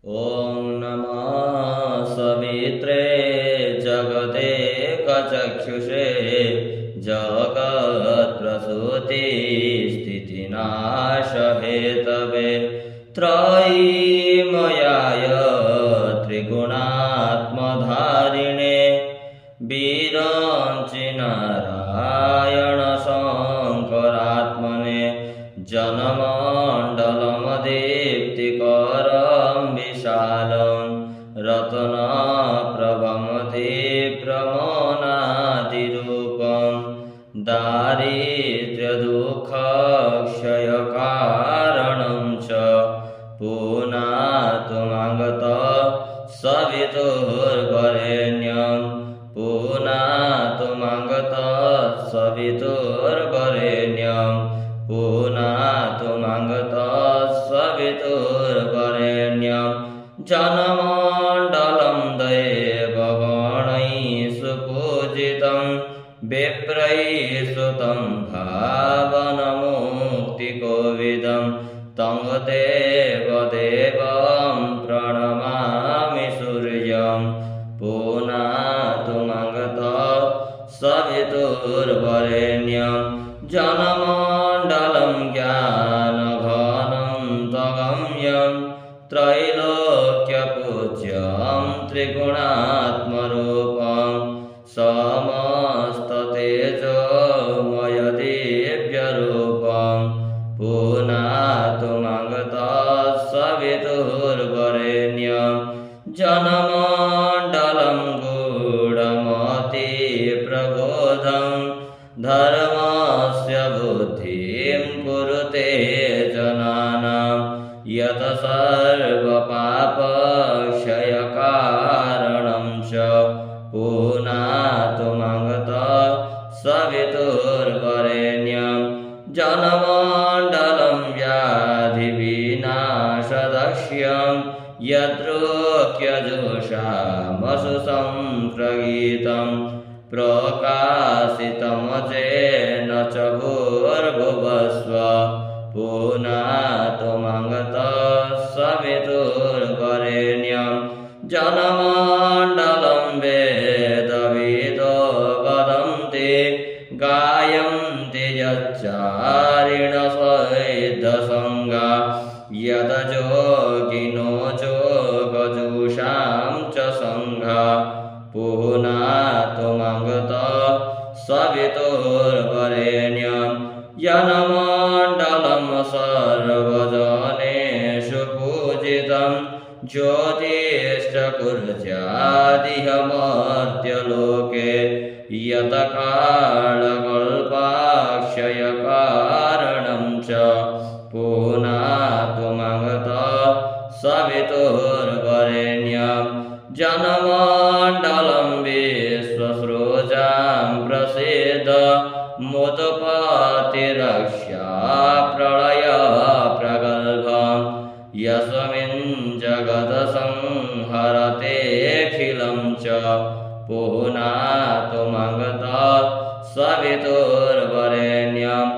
ॐ नमः सवित्रे जगदेकचक्षुषे जगत्प्रसूतिस्थितिनाशहेतवे त्रयीमयाय त्रिगुणात्मधारिणे वीरञ्चिनारायणशङ्करात्मने जनमण्डलमदीप्तिकरं विशालं रत्नप्रभमतिप्रमोनादिरूपं दारिद्र्यदुःखक्षयकारणं च पुनातुमागतः सवितुर्वरेण्यं पुनातुमागतः सवितुर्वरेण्यं पुनातुमागतः सवितुर्वरेण्यं जनमण्डलं देवगणैः सुपूजितं विप्रैः सुतं भावनमुक्तिकोविदं तं देवदेवं प्रणमामि सूर्यं पुनातुमागतः सवितुर्वरेण्यं जनमण्डलं ज्ञानघनं त्वगम्यं त्रैलोक्यपूज्यं त्रिगुणात्मरूपं समस्ततेजोमयदिव्यरूपं पुनातुमागतः सवितुर्वरेण्यं जनमण्डलं गूढमतिप्रबोधं धर्मस्य बुद्धिं कुरुते जनानां यत सर्वपापक्षयकारणं च पुनातुमागतः सवितुर्वरेण्यं जनमण्डलं व्याधिविनाशदक्ष्यं यद्रोग्यजोषामसु सम्प्रगीतं प्रकाशितमजेन च भूर्भुवस्व पुनातुमागतः सवितुर्वरेण्यं जनमण्डलं वेदविदो वदन्ति गायन्ति यच्चारिणः सिद्धसङ्गा यदयोगिनो योगजुषां च सङ्घा पुनातुमागतः सवितुर्वरेण्यं जनमण्डलं सर्वजनेषु पूजितं ज्योतिष्ठकुर्यादिहमर्त्यलोके यतकालकल्पाक्षयकारणं च पुनातुमागतः सवितुर्वरेण्यं जनमण्डलं विश्वसृजां प्रसीद मुदपतिरक्ष्या प्रलयप्रगल्भं यस्मिन् जगत्संहरतेऽखिलं च पुनातुमागतः सवितुर्वरेण्यं